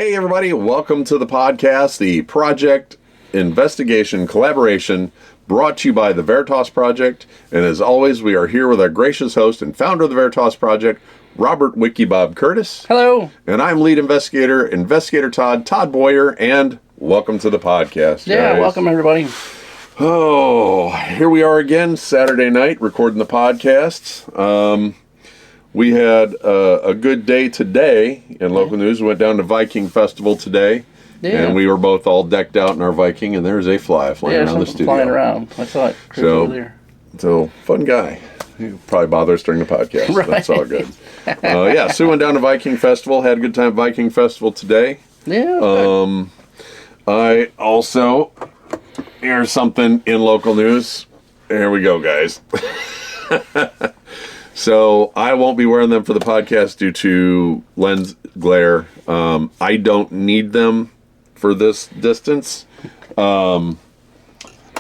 Hey everybody, welcome to the podcast, the project investigation collaboration brought to you by the Veritas Project. And as always, we are here with our gracious host and founder of the Veritas Project, Robert Wiki Bob Curtis. Hello. And I'm lead investigator Todd Boyer, and welcome to the podcast. Yeah, guys. welcome everybody. Oh, here we are again, Saturday night, recording the podcast. We had a good day today in local news. We went down to Viking Festival today, and we were both all decked out in our Viking, and there's a flying around the studio. Flying around. I saw it. So, fun guy. He'll probably bother us during the podcast. Right. That's all good. So we went down to Viking Festival, had a good time at Viking Festival today. Yeah. I also, here's something in local news. Here we go, guys. So I won't be wearing them for the podcast due to lens glare. I don't need them for this distance. In fact,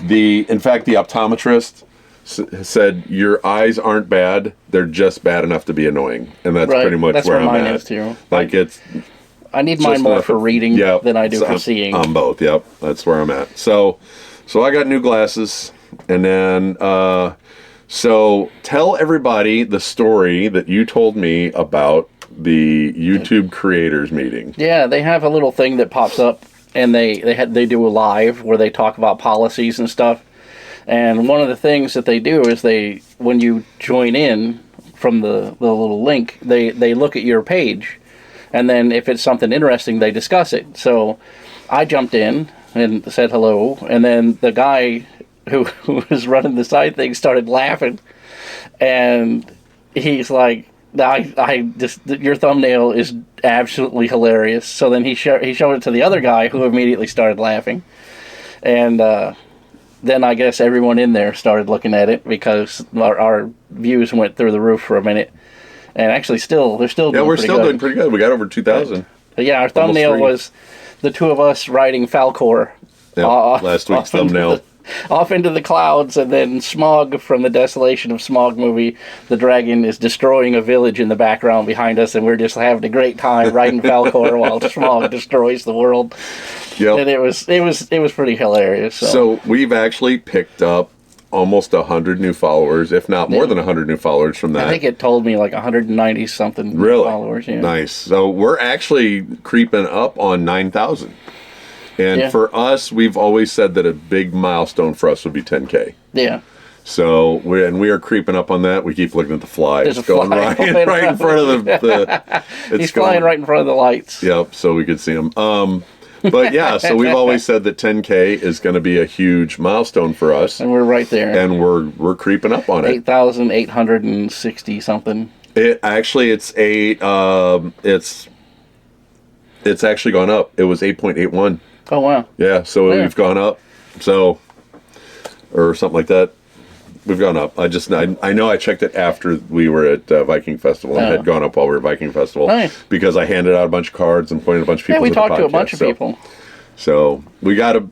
the optometrist said your eyes aren't bad; they're just bad enough to be annoying, and that's pretty much where I'm mine at. Is too. I need mine more for reading than I do for seeing. I'm both. Yep, that's where I'm at. So I got new glasses, and then. So tell everybody the story that you told me about the YouTube creators meeting. Yeah, they have a little thing that pops up, and they do a live where they talk about policies and stuff. And one of the things that they do is when you join in from the little link, they look at your page, and then if it's something interesting, they discuss it. So I jumped in and said hello, and then the guy who was running the side thing started laughing, and he's like, your thumbnail is absolutely hilarious. So then he showed it to the other guy, who immediately started laughing, and then I guess everyone in there started looking at it because our views went through the roof for a minute, and actually they're still doing doing pretty good. We got over 2,000. Yeah, our thumbnail was the two of us riding Falcor. Last week's thumbnail. Off into the clouds, and then Smog from the Desolation of Smog movie. The dragon is destroying a village in the background behind us, and we're just having a great time riding Falcor while Smog destroys the world. Yep. And it was pretty hilarious. So we've actually picked up almost 100 new followers, if not more than 100 new followers from that. I think it told me like 190 something followers. Yeah. Nice. So we're actually creeping up on 9,000. And for us, we've always said that a big milestone for us would be 10K. Yeah. So we are creeping up on that. We keep looking at the fly. There's it's going right in front of the He's flying right in front of the lights. Yep, so we could see him. But yeah, so we've always said that 10K is going to be a huge milestone for us. And we're right there. And we're creeping up on it. 8,860 something. It's actually gone up. It was 8.81. Oh, wow. Yeah, so we've gone up. So, or something like that. We've gone up. I know I checked it after we were at Viking Festival and had gone up while we were at Viking Festival. Nice. Because I handed out a bunch of cards and pointed a bunch of people to the podcast. Yeah, we talked to a bunch of people. So, we got to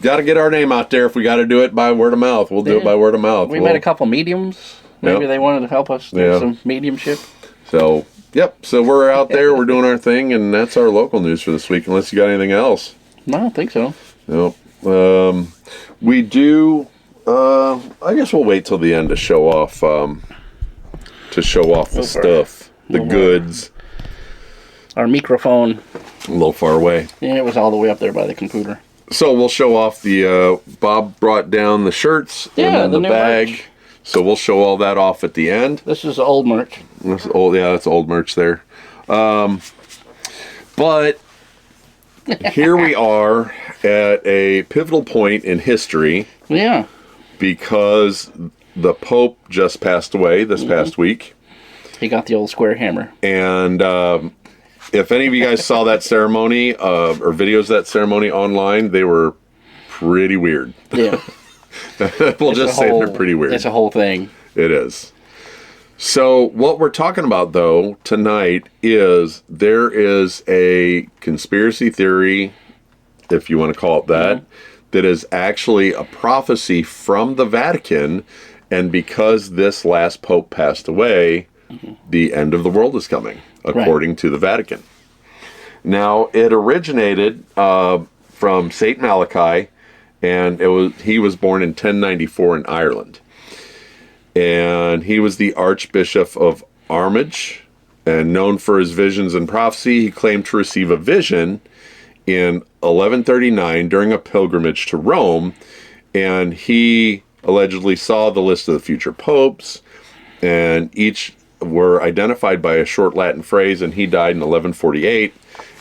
get our name out there. If we got to do it by word of mouth, we'll do it by word of mouth. We met a couple mediums. Maybe they wanted to help us do some mediumship. So, yep. So, we're out there. We're doing our thing, and that's our local news for this week, unless you got anything else. No, I don't think so. Nope. We do. I guess we'll wait till the end to show off. The stuff, the goods. Our microphone. A little far away. Yeah, it was all the way up there by the computer. So we'll show off the. Bob brought down the shirts and then the bag. Merch. So we'll show all that off at the end. This is old merch. That's old. Yeah, that's old merch there. But. Here we are at a pivotal point in history. Yeah. Because the Pope just passed away this past week. He got the old square hammer. And if any of you guys saw that ceremony or videos of that ceremony online, they were pretty weird. Yeah. We'll just say they're pretty weird. It's a whole thing. It is. So what we're talking about, though, tonight is there is a conspiracy theory, if you want to call it that, that is actually a prophecy from the Vatican, and because this last pope passed away, the end of the world is coming, according to the Vatican. Now, it originated from Saint Malachy, and he was born in 1094 in Ireland. And he was the Archbishop of Armagh, and known for his visions and prophecy. He claimed to receive a vision in 1139 during a pilgrimage to Rome, and he allegedly saw the list of the future popes, and each were identified by a short Latin phrase, and he died in 1148,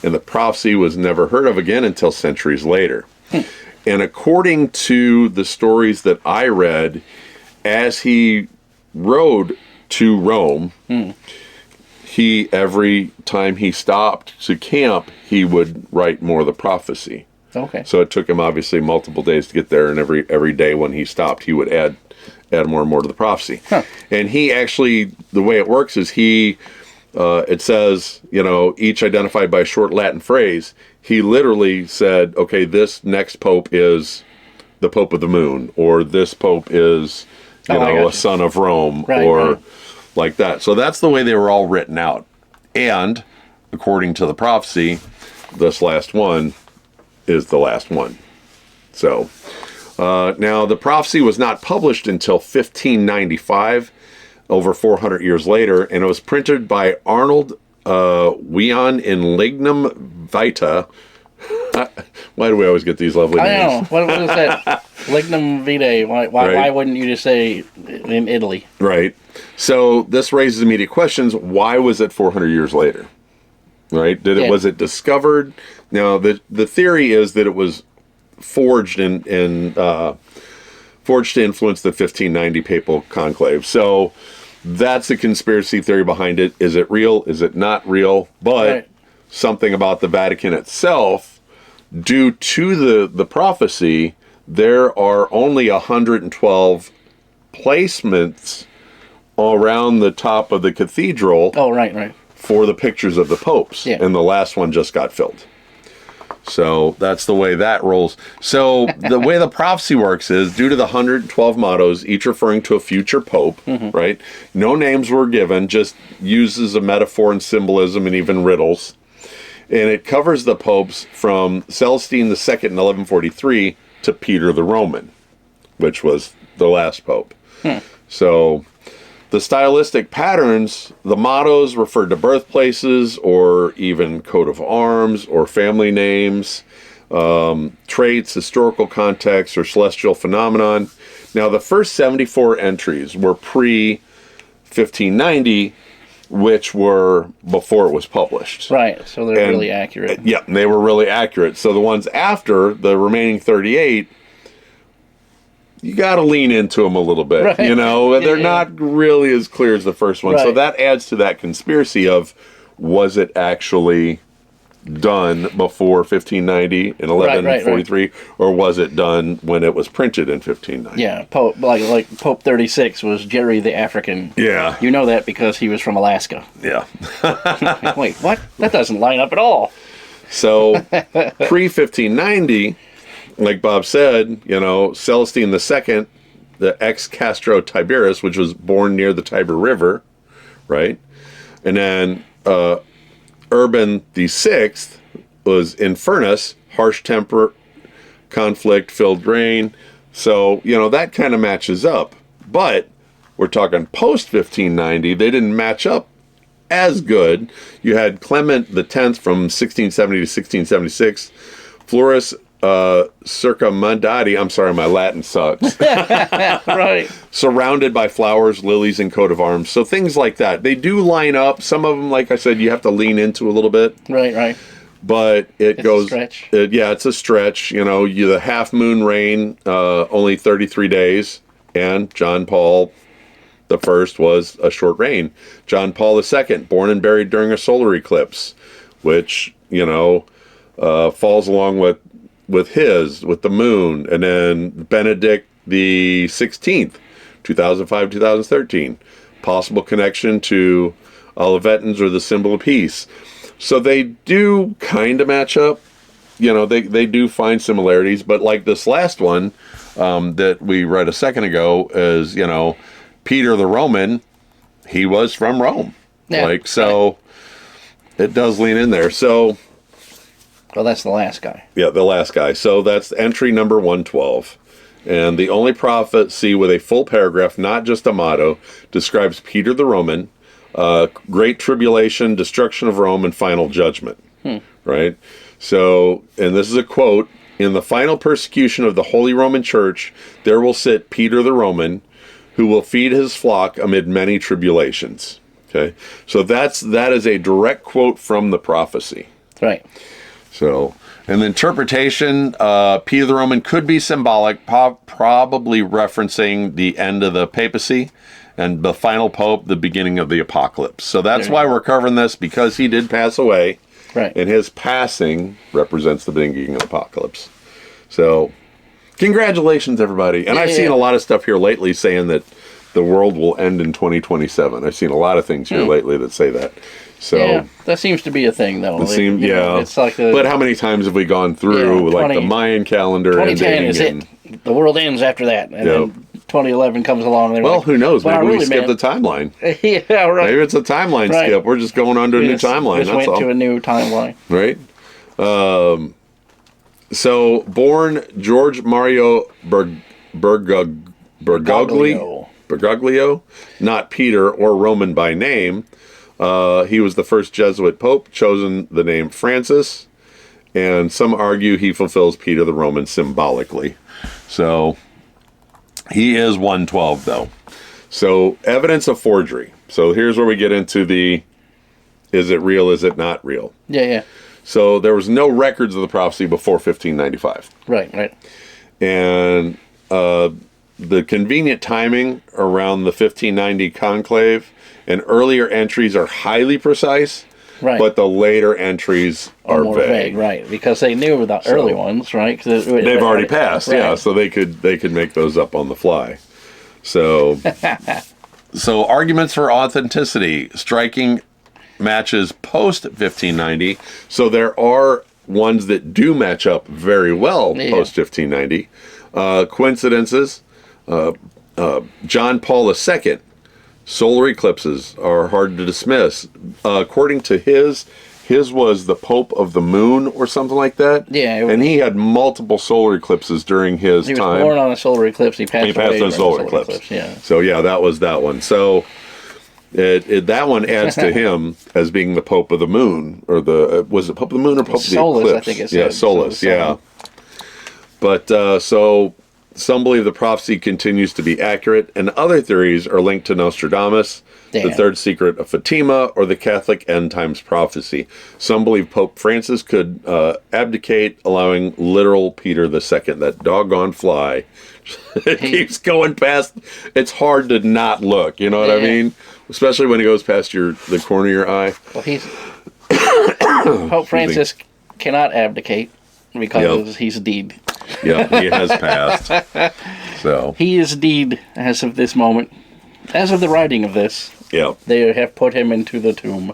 and the prophecy was never heard of again until centuries later. And according to the stories that I read, as he rode to Rome, every time he stopped to camp, he would write more of the prophecy. Okay. So it took him obviously multiple days to get there, and every day when he stopped, he would add more and more to the prophecy. Huh. And he actually, the way it works is it says, each identified by a short Latin phrase. He literally said, okay, this next pope is the Pope of the Moon, or this pope is, a son of Rome, right. Like that. So that's the way they were all written out. And according to the prophecy, this last one is the last one. So now the prophecy was not published until 1595, over 400 years later, and it was printed by Arnold Wion in Lignum Vitae. Why do we always get these lovely names? I know. What is that? Lignum Vitae. Why wouldn't you just say in Italy? Right. So this raises immediate questions. Why was it 400 years later? Right? Was it discovered? Now, the theory is that it was forged to influence the 1590 papal conclave. So that's the conspiracy theory behind it. Is it real? Is it not real? But something about the Vatican itself, due to the prophecy, there are only 112 placements around the top of the cathedral. Oh, right. For the pictures of the popes. Yeah. And the last one just got filled. So that's the way that rolls. So the way the prophecy works is, due to the 112 mottos, each referring to a future pope, right? No names were given, just uses a metaphor and symbolism and even riddles. And it covers the popes from Celestine II in 1143 to Peter the Roman, which was the last pope. So the stylistic patterns, the mottos referred to birthplaces or even coat of arms or family names, traits, historical context, or celestial phenomenon. Now, the first 74 entries were pre-1590, which were before it was published. Right, so they're really accurate. Yeah, they were really accurate. So the ones after, the remaining 38, you got to lean into them a little bit, right. They're not really as clear as the first one. Right. So that adds to that conspiracy of, was it actually done before 1590 in 1143, or was it done when it was printed in 1590? Yeah, Pope like Pope 36 was Jerry the African. Yeah. You know that because he was from Alaska. Yeah. Wait, what? That doesn't line up at all. So pre-1590, like Bob said, Celestine II, the ex-Castro Tiberius, which was born near the Tiber River, right? And then Urban VI was in Furnace, harsh temper, conflict-filled reign. So, that kind of matches up. But we're talking post-1590, they didn't match up as good. You had Clement X from 1670 to 1676, Florus Circumandati, I'm sorry, my Latin sucks. Right. Surrounded by flowers, lilies, and coat of arms. So things like that. They do line up. Some of them, like I said, you have to lean into a little bit. Right. But it's a stretch. It's a stretch. The half moon reign, only 33 days. And John Paul the First was a short reign. John Paul II, born and buried during a solar eclipse, which, falls along with the moon. And then Benedict the 16th, 2005-2013, possible connection to Olivetans or the symbol of peace. So they do kind of match up. They do find similarities, but like this last one that we read a second ago is, Peter the Roman, he was from Rome. Yeah, it does lean in there. So Oh, that's the last guy. Yeah, the last guy. So that's entry number 112. And the only prophecy with a full paragraph, not just a motto, describes Peter the Roman, great tribulation, destruction of Rome, and final judgment. Right? So, and this is a quote, "In the final persecution of the Holy Roman Church, there will sit Peter the Roman, who will feed his flock amid many tribulations." Okay? So that is a direct quote from the prophecy. Right. So, and the interpretation, Peter the Roman could be symbolic, probably referencing the end of the papacy and the final pope, the beginning of the apocalypse. So that's why we're covering this, because he did pass away. Right. And his passing represents the beginning of the apocalypse. So, congratulations, everybody. And I've seen a lot of stuff here lately saying that the world will end in 2027. I've seen a lot of things here lately that say that. So yeah, that seems to be a thing, though. It's like but how many times have we gone through, like the Mayan calendar? 2010 is it. The world ends after that. And then 2011 comes along. And well, who knows? Maybe we skipped the timeline. Yeah, right. Maybe it's a timeline skip. We're just going on to a new timeline. Just went to a new timeline. Right? So, born George Mario Bergoglio, not Peter or Roman by name. He was the first Jesuit pope, chosen the name Francis, and some argue he fulfills Peter the Roman symbolically. So, he is 112, though. So, evidence of forgery. So, here's where we get into the, is it real, is it not real? Yeah. So, there was no records of the prophecy before 1595. Right. And the convenient timing around the 1590 conclave and earlier entries are highly precise, but the later entries are more vague. Right, because they knew the early ones, right? They've already passed, so they could make those up on the fly. So, so arguments for authenticity, striking matches post 1590. So there are ones that do match up very well post 1590. Coincidences. John Paul II, solar eclipses are hard to dismiss. According to his was the Pope of the Moon or something like that. Yeah. And he had multiple solar eclipses during his time. He was born on a solar eclipse. He passed on a solar eclipse. Yeah. So, yeah, that was that one. So, that one adds to him as being the Pope of the Moon. Or was it Pope of the Moon or Pope of the Eclipse? I think it's Solus, yeah. But, so... some believe the prophecy continues to be accurate, and other theories are linked to Nostradamus, the third secret of Fatima, or the Catholic end times prophecy. Some believe Pope Francis could abdicate, allowing literal Peter II, that doggone fly. It keeps going past. It's hard to not look, you know what I mean? Especially when it goes past the corner of your eye. Well, Pope Francis cannot abdicate because he's deed. Yeah, he has passed. So he is deed as of this moment. As of the writing of this, they have put him into the tomb.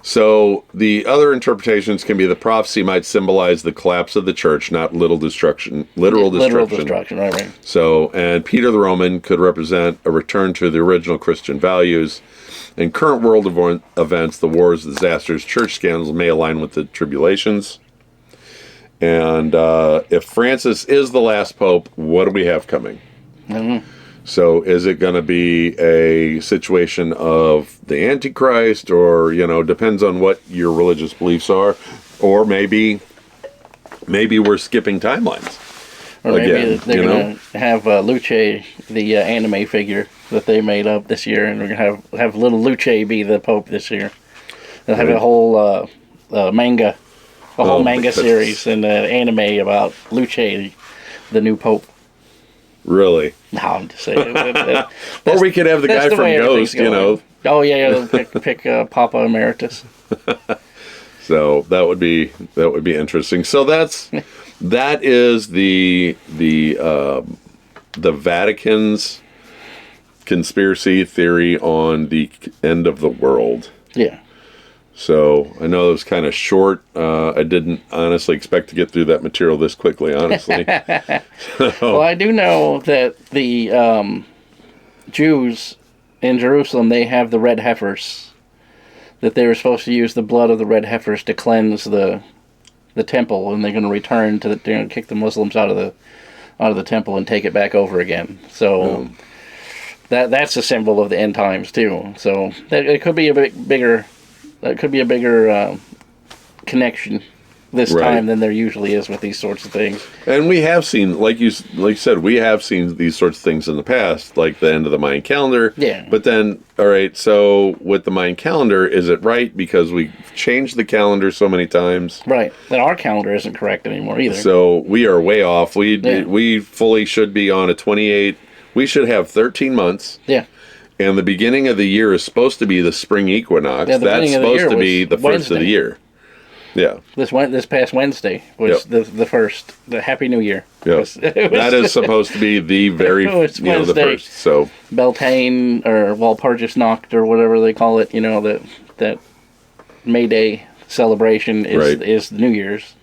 So the other interpretations can be the prophecy might symbolize the collapse of the church, not literal destruction. Literal destruction, right. So, and Peter the Roman could represent a return to the original Christian values. In current world events, the wars, disasters, church scandals may align with the tribulations. And if Francis is the last pope, what do we have coming? So is it going to be a situation of the Antichrist, or, depends on what your religious beliefs are, or maybe we're skipping timelines. Or maybe they're going to have Luce, the anime figure that they made up this year, and we're going to have little Luce be the pope this year. They'll have a whole manga. A whole manga series and an anime about Luce, the new pope. Really? No, I'm just saying. Or we could have the guy from Ghost, Oh yeah, pick Papa Emeritus. So that would be interesting. So that is the Vatican's conspiracy theory on the end of the world. Yeah. So I know it was kind of short. I didn't honestly expect to get through that material this quickly, honestly. Well, I do know that the Jews in Jerusalem, they have the red heifers, that they were supposed to use the blood of the red heifers to cleanse the the temple, and they're going to return to they're going to kick the Muslims out of the temple and take it back over again. So that's a symbol of the end times too. So it could be a bigger connection this time than there usually is with these sorts of things. And we have seen, like you said, we have seen these sorts of things in the past, like the end of the Mayan calendar. Yeah. But then, all right, so with the Mayan calendar, is it right because we changed the calendar so many times? Right. And our calendar isn't correct anymore either. So we are way off. We fully should be on a 28. We should have 13 months. Yeah. And the beginning of the year is supposed to be the spring equinox. Yeah, That's supposed to be the first of the year. Yeah. This past Wednesday was the first. The Happy New Year. Yeah. That is supposed to be the very the first. So Beltane or Walpurgis Nacht or whatever they call it. That May Day celebration is New Year's.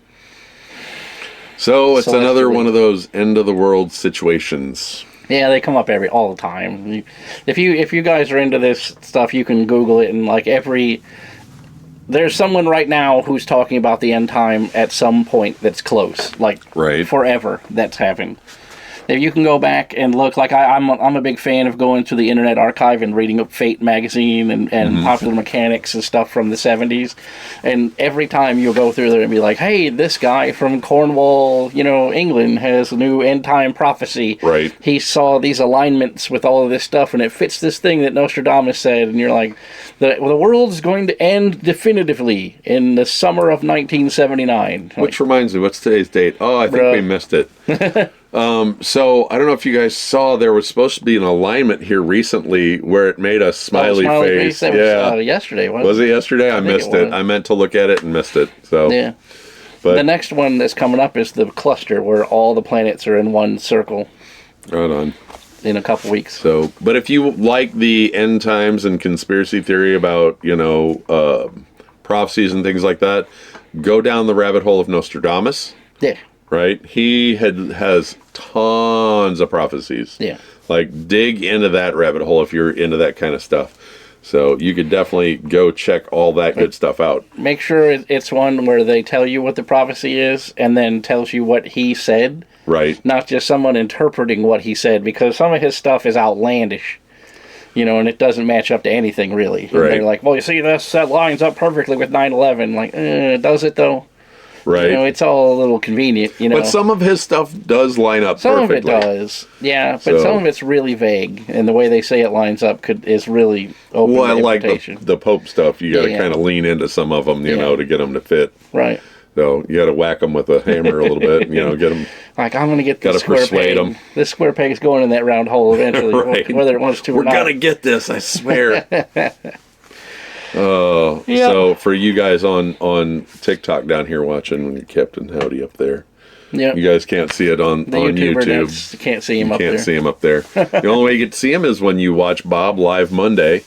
So it's another one of those end of the world situations. Yeah, they come up all the time. If you guys are into this stuff, you can Google it, and there's someone right now who's talking about the end time at some point that's close, forever that's happened. If you can go back and look, I'm a big fan of going to the Internet Archive and reading up Fate magazine and Popular Mechanics and stuff from the 70s. And every time you'll go through there and be like, hey, this guy from Cornwall, England has a new end time prophecy. Right. He saw these alignments with all of this stuff and it fits this thing that Nostradamus said. And you're like, the world's going to end definitively in the summer of 1979. Which reminds me, what's today's date? Oh, I think we missed it. So I don't know if you guys saw, there was supposed to be an alignment here recently where it made a smiley face. That was yesterday. Was it yesterday? I missed it. I meant to look at it and missed it. So yeah. But the next one that's coming up is the cluster where all the planets are in one circle. Right on. In a couple weeks. So, but if you like the end times and conspiracy theory about prophecies and things like that, go down the rabbit hole of Nostradamus. Yeah. Right? He has tons of prophecies. Yeah. Dig into that rabbit hole if you're into that kind of stuff. So you could definitely go check all that good stuff out. Make sure it's one where they tell you what the prophecy is and then tells you what he said. Right. Not just someone interpreting what he said, because some of his stuff is outlandish. And it doesn't match up to anything really. And right. They're like, well, you see, that lines up perfectly with 9/11. Does it though? Right. It's all a little convenient, But some of his stuff does line up perfectly. Some of it does. Yeah, but some of it's really vague, and the way they say it lines up is really open to interpretation. Like the Pope stuff, you got to kind of lean into some of them, to get them to fit. Right. So you got to whack them with a hammer a little bit, get them. I'm going to get this square peg. Them. This square peg's going in that round hole eventually, right. Whether it wants to or not. We're going to get this, I swear. So for you guys on TikTok down here watching Captain Howdy up there, you guys can't see it on YouTube. You can't see him up there. Can't see him up there. The only way you get to see him is when you watch Bob live Monday,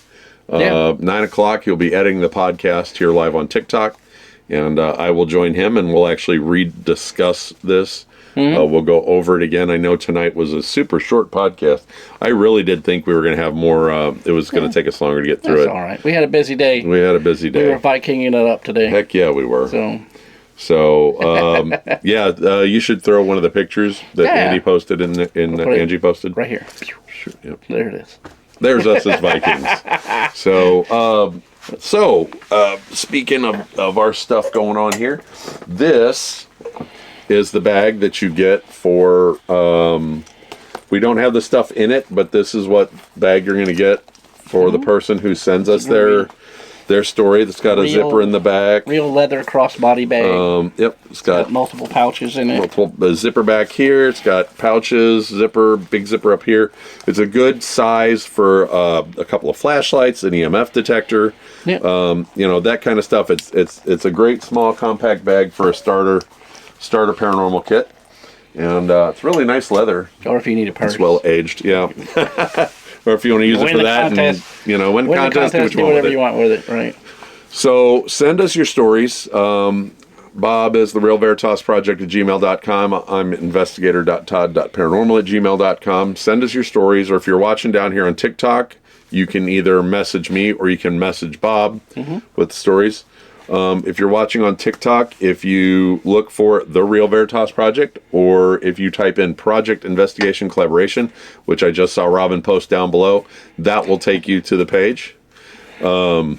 9 o'clock. He'll be editing the podcast here live on TikTok, and I will join him, and we'll actually rediscuss this. We'll go over it again. I know tonight was a super short podcast. I really did think we were going to have more. It was going to take us longer to get through it. That's all right. We had a busy day. We had a busy day. We were Vikinging it up today. Heck yeah, we were. So you should throw one of the pictures that Andy posted Angie posted. Right here. Sure, yep. There it is. There's us as Vikings. Speaking of our stuff going on here, this is the bag that you get for, we don't have the stuff in it, but this is what bag you're going to get for the person who sends us their story. That's got a zipper in the back. Real leather crossbody bag. Yep. It's got multiple pouches in it. A zipper back here. It's got pouches, big zipper up here. It's a good size for a couple of flashlights, an EMF detector, that kind of stuff. It's a great small compact bag for a starter paranormal kit, and it's really nice leather. Or if you need a purse, it's well aged, or if you want to use it for that, contest. and win contest, do whatever you want with it, right? So send us your stories. Bob is the Real Veritas Project at gmail.com. I'm investigator.todd.paranormal@gmail.com. Send us your stories, or if you're watching down here on TikTok, you can either message me or you can message Bob with stories. If you're watching on TikTok, if you look for The Real Veritas Project, or if you type in Project Investigation Collaboration, which I just saw Robin post down below, that will take you to the page. So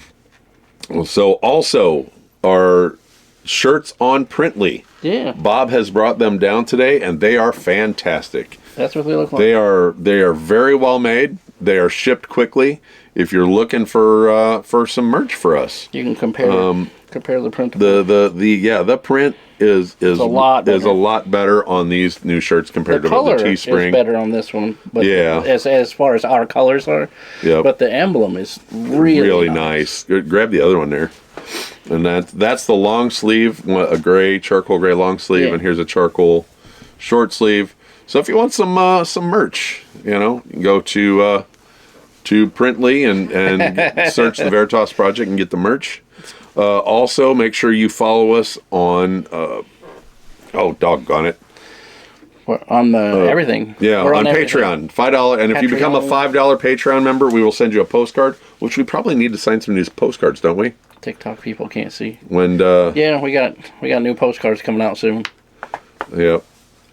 also, our shirts on Printly. Yeah. Bob has brought them down today, and they are fantastic. That's what they look like. They are very well made. They are shipped quickly. If you're looking for some merch for us, You can compare the print. the print is a lot better. is a lot better on these new shirts compared The to the color Teespring. is better on this one, but Yeah. as far as our colors are, Yep. but the emblem is really nice. Grab the other one there, and that's the long sleeve, a gray charcoal gray long sleeve, Yeah. and here's a charcoal short sleeve. So if you want some merch, you can go to Printly and search the Veritas Project and get the merch. Also, make sure you follow us on. Oh, doggone it! We're on the everything. Yeah, We're on everything. Patreon, $5, and if you become a $5 Patreon member, we will send you a postcard. Which we probably need to sign some of these postcards, don't we? TikTok people can't see. When Yeah, we got new postcards coming out soon. yeah,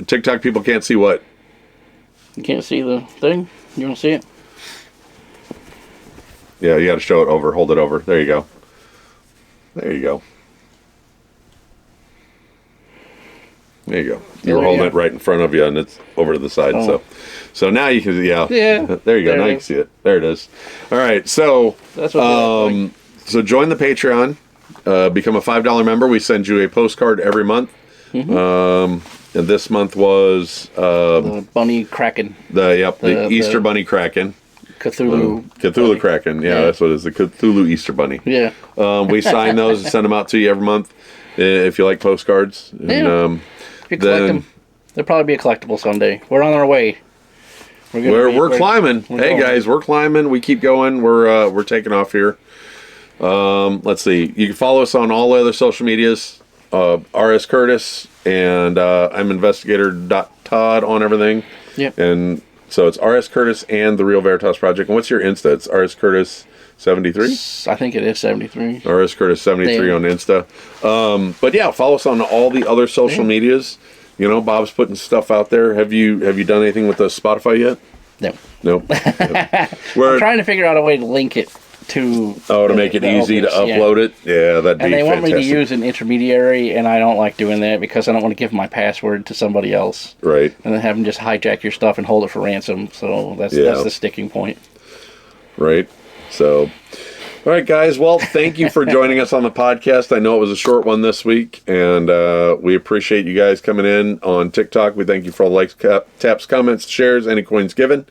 TikTok people can't see what. You can't see the thing. You want to see it? Yeah, you got to show it over. Hold it over. There you go. There you go. There you go. You were holding it right in front of you, and it's over to the side. Oh. So now you can, Yeah. There you go. There Now it you can is. see it. There it is. All right. So, That's what they look like. so join the Patreon. Become a $5 member. We send you a postcard every month. And this month was The bunny kraken. the Easter Bunny Kraken. Cthulhu. Kraken. Yeah, Yeah. that's what it is. The Cthulhu Easter Bunny. Yeah. We sign those and send them out to you every month if you like postcards. And, Yeah. If you collect them, they'll probably be a collectible someday. We're on our way. We're climbing. we're Hey going. guys, we're climbing. We keep going. We're taking off here. Let's see. You can follow us on all other social medias. RS Curtis and I'm investigator.Todd on everything. Yep. And so it's RS Curtis and the Real Veritas Project. And what's your Insta? It's RS Curtis 73. I think it is 73. RS Curtis 73 on Insta. But yeah, follow us on all the other social medias. Bob's putting stuff out there. Have you done anything with the Spotify yet? No. No. I'm trying to figure out a way to link it to... to make it easy to upload it? Yeah, that'd be And they want me to fantastic. use an intermediary, and I don't like doing that because I don't want to give my password to somebody else. Right. And then have them just hijack your stuff and hold it for ransom. So that's the sticking point. Right. So, all right, guys. Well, thank you for joining us on the podcast. I know it was a short one this week, and we appreciate you guys coming in on TikTok. We thank you for all the likes, taps, comments, shares, any coins given.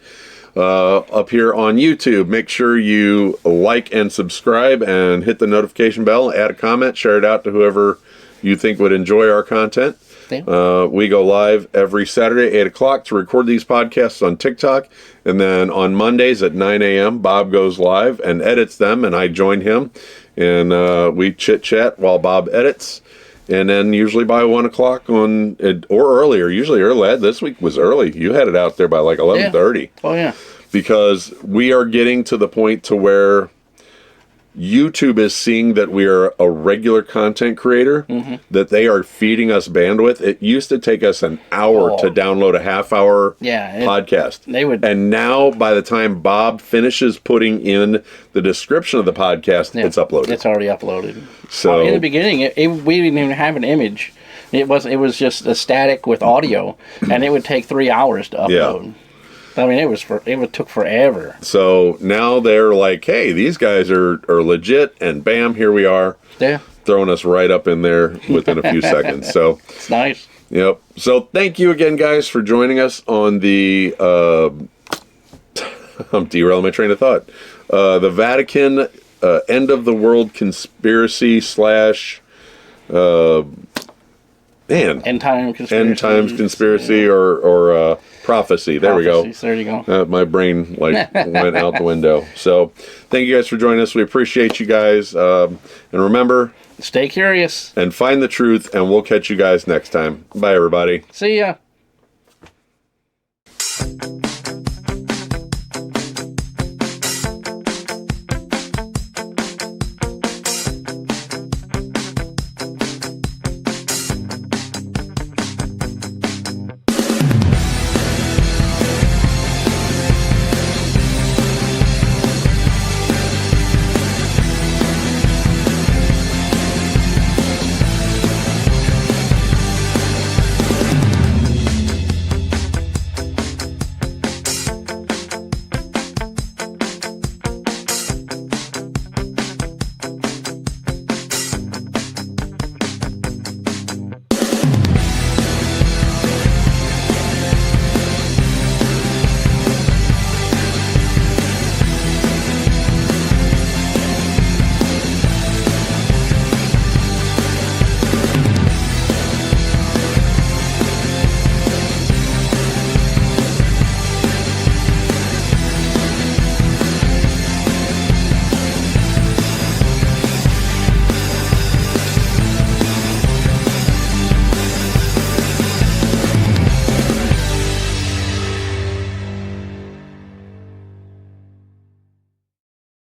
Up here on YouTube, make sure you like and subscribe and hit the notification bell, add a comment, share it out to whoever you think would enjoy our content. Yeah. We go live every Saturday, 8 o'clock, to record these podcasts on TikTok. And then on Mondays at 9 a.m., Bob goes live and edits them, and I join him. And we chit-chat while Bob edits. And then usually by 1 o'clock or earlier, usually early. This week was early. You had it out there by like 11:30. Oh, yeah. Because we are getting to the point to where YouTube is seeing that we are a regular content creator, that they are feeding us bandwidth. It used to take us an hour to download a half-hour podcast. And now, by the time Bob finishes putting in the description of the podcast, it's uploaded. It's already uploaded. So in the beginning, we didn't even have an image. It was just a static with audio, and it would take 3 hours to upload. Yeah. I mean, it took forever. So now they're like, hey, these guys are legit, and bam, here we are. Yeah. Throwing us right up in there within a few seconds. So it's nice. Yep. So thank you again, guys, for joining us on the I'm derailing my train of thought. The Vatican end of the world conspiracy / End times conspiracy or prophecy. There we go. There you go. My brain went out the window. So thank you guys for joining us. We appreciate you guys. And remember, stay curious and find the truth, and we'll catch you guys next time. Bye, everybody. See ya.